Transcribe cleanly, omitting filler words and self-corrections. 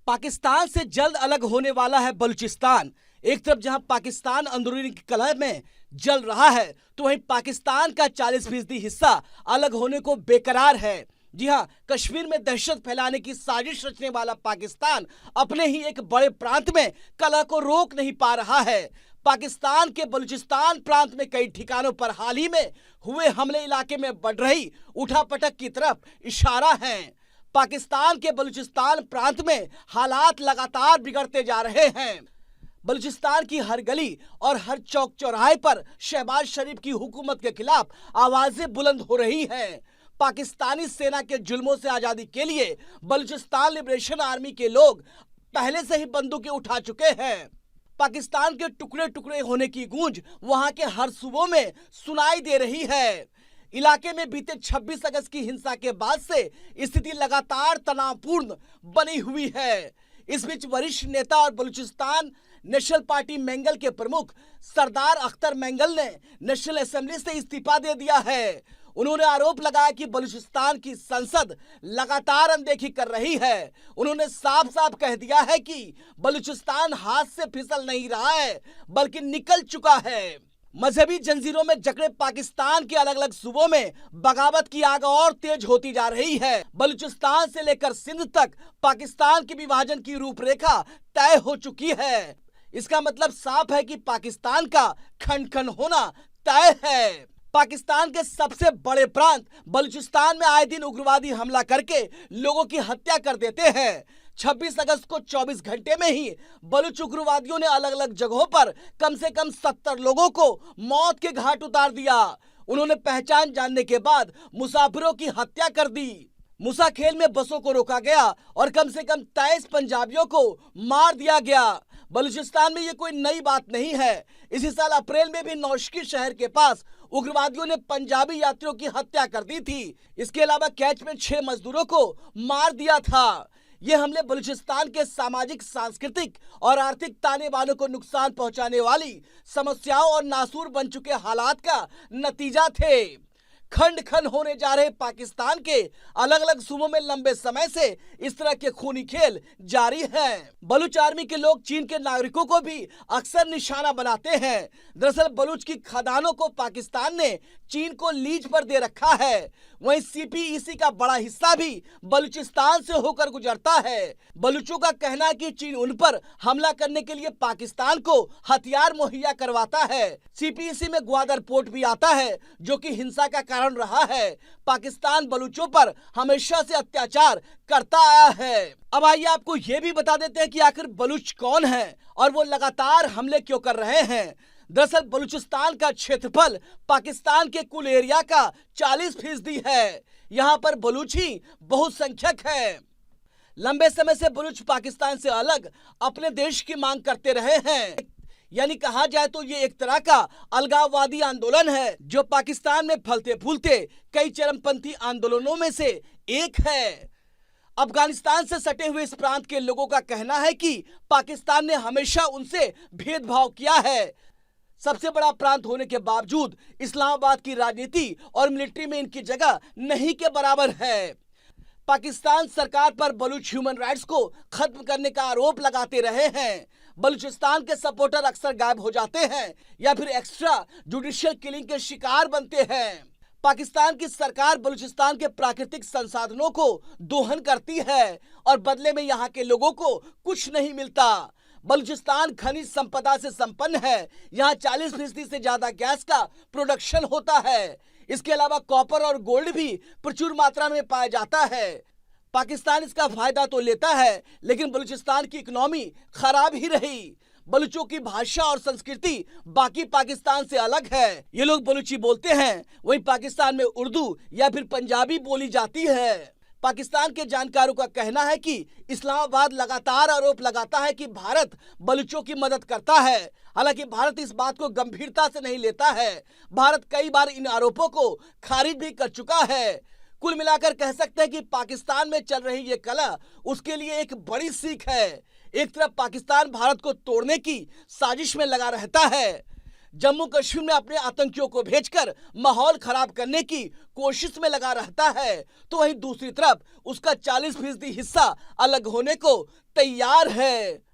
पाकिस्तान से जल्द अलग होने वाला है बलूचिस्तान। एक तरफ जहां पाकिस्तान अंदरूनी कलह में जल रहा है, तो वहीं पाकिस्तान का 40% हिस्सा अलग होने को बेकरार है। जी हां, कश्मीर में दहशत फैलाने की साजिश रचने वाला पाकिस्तान अपने ही एक बड़े प्रांत में कलह को रोक नहीं पा रहा है। पाकिस्तान के बलूचिस्तान प्रांत में कई ठिकानों पर हाल ही में हुए हमले इलाके में बढ़ रही उठापटक की तरफ इशारा है। पाकिस्तान के बलूचिस्तान प्रांत में हालात लगातार बिगड़ते जा रहे हैं। बलूचिस्तान की हर गली और हर चौक चौराहे पर शहबाज शरीफ की हुकूमत के खिलाफ आवाजें बुलंद हो रही हैं। पाकिस्तानी सेना के जुल्मों से आजादी के लिए बलूचिस्तान लिबरेशन आर्मी के लोग पहले से ही बंदूकें उठा चुके हैं। पाकिस्तान के टुकड़े टुकड़े होने की गूंज वहां के हर सूबों में सुनाई दे रही है। इलाके में बीते 26 अगस्त की हिंसा के बाद से स्थिति लगातार तनावपूर्ण बनी हुई है। इस बीच वरिष्ठ नेता और बलूचिस्तान नेशनल पार्टी मैंगल के प्रमुख सरदार अख्तर मैंगल ने नेशनल असेंबली से इस्तीफा दे दिया है। उन्होंने आरोप लगाया कि बलूचिस्तान की संसद लगातार अनदेखी कर रही है। उन्होंने साफ साफ कह दिया है कि बलूचिस्तान हाथ से फिसल नहीं रहा है, बल्कि निकल चुका है। मजहबी जंजीरों में जकड़े पाकिस्तान के अलग अलग सूबों में बगावत की आग और तेज होती जा रही है। बलूचिस्तान से लेकर सिंध तक पाकिस्तान के विभाजन की रूपरेखा तय हो चुकी है। इसका मतलब साफ है कि पाकिस्तान का खंड खंड होना तय है। पाकिस्तान के सबसे बड़े प्रांत बलूचिस्तान में आए दिन उग्रवादी हमला करके लोगों की हत्या कर देते हैं। 26 अगस्त को 24 घंटे में ही बलूच उग्रवादियों ने अलग अलग जगहों पर कम से कम 70 लोगों को मौत के घाट उतार दिया। उन्होंने पहचान जानने के बाद मुसाफिरों की हत्या कर दी। मुसाखेल में बसों को रोका गया और कम से कम 23 पंजाबियों को मार दिया गया। बलूचिस्तान में ये कोई नई बात नहीं है। इसी साल अप्रैल में भी नौशकी शहर के पास उग्रवादियों ने पंजाबी यात्रियों की हत्या कर दी थी। इसके अलावा कैच में 6 मजदूरों को मार दिया था। ये हमले बलूचिस्तान के सामाजिक, सांस्कृतिक और आर्थिक ताने बाने को नुकसान पहुंचाने वाली समस्याओं और नासूर बन चुके हालात का नतीजा थे। खंड खंड होने जा रहे पाकिस्तान के अलग अलग सूबों में लंबे समय से इस तरह के खूनी खेल जारी हैं। बलूच आर्मी के लोग चीन के नागरिकों को भी अक्सर निशाना बनाते हैं। दरअसल बलूच की खदानों को पाकिस्तान ने चीन को लीज पर दे रखा है। वहीं सीपीईसी का बड़ा हिस्सा भी बलूचिस्तान से होकर गुजरता है। बलूचों का कहना है कि चीन उन पर हमला करने के लिए पाकिस्तान को हथियार मुहैया करवाता है। सीपीईसी में ग्वादर पोर्ट भी आता है, जो कि हिंसा का कारण रहा है। पाकिस्तान बलूचों पर हमेशा से अत्याचार करता आया है। अब आइए आपको ये भी बता देते हैं कि आखिर बलूच कौन है और वो लगातार हमले क्यों कर रहे हैं। दरअसल बलूचिस्तान का क्षेत्रफल पाकिस्तान के कुल एरिया का 40% है। यहाँ पर बलूची बहुसंख्यक है। लंबे समय से बलूच पाकिस्तान से अलग अपने देश की मांग करते रहे हैं। यानी कहा जाए तो ये एक तरह का अलगाववादी आंदोलन है, जो पाकिस्तान में फलते फूलते कई चरमपंथी आंदोलनों में से एक है। अफगानिस्तान से सटे हुए इस प्रांत के लोगों का कहना है कि पाकिस्तान ने हमेशा उनसे भेदभाव किया है। सबसे बड़ा प्रांत होने के बावजूद इस्लामाबाद की राजनीति और मिलिट्री में इनकी जगह नहीं के बराबर है। पाकिस्तान सरकार पर बलूच ह्यूमन राइट्स को खत्म करने का आरोप लगाते रहे हैं। बलूचिस्तान के सपोर्टर अक्सर गायब हो जाते हैं या फिर एक्स्ट्रा जुडिशियल किलिंग के शिकार बनते हैं। पाकिस्तान की सरकार बलूचिस्तान के प्राकृतिक संसाधनों को दोहन करती है और बदले में यहाँ के लोगों को कुछ नहीं मिलता। बलूचिस्तान खनिज संपदा से संपन्न है। यहाँ 40% से ज्यादा गैस का प्रोडक्शन होता है। इसके अलावा कॉपर और गोल्ड भी प्रचुर मात्रा में पाया जाता है। पाकिस्तान इसका फायदा तो लेता है, लेकिन बलूचिस्तान की इकोनॉमी खराब ही रही। बलूचों की भाषा और संस्कृति बाकी पाकिस्तान से अलग है। ये लोग बलूची बोलते हैं, वहीं पाकिस्तान में उर्दू या फिर पंजाबी बोली जाती है। पाकिस्तान के जानकारों का कहना है कि इस्लामाबाद लगातार आरोप लगाता है कि भारत बलूचों की मदद करता है। हालांकि भारत इस बात को गंभीरता से नहीं लेता है। भारत कई बार इन आरोपों को खारिज भी कर चुका है। कुल मिलाकर कह सकते हैं कि पाकिस्तान में चल रही ये कलह उसके लिए एक बड़ी सीख है। एक तरफ पाकिस्तान भारत को तोड़ने की साजिश में लगा रहता है, जम्मू कश्मीर में अपने आतंकियों को भेजकर माहौल खराब करने की कोशिश में लगा रहता है, तो वहीं दूसरी तरफ उसका 40% हिस्सा अलग होने को तैयार है।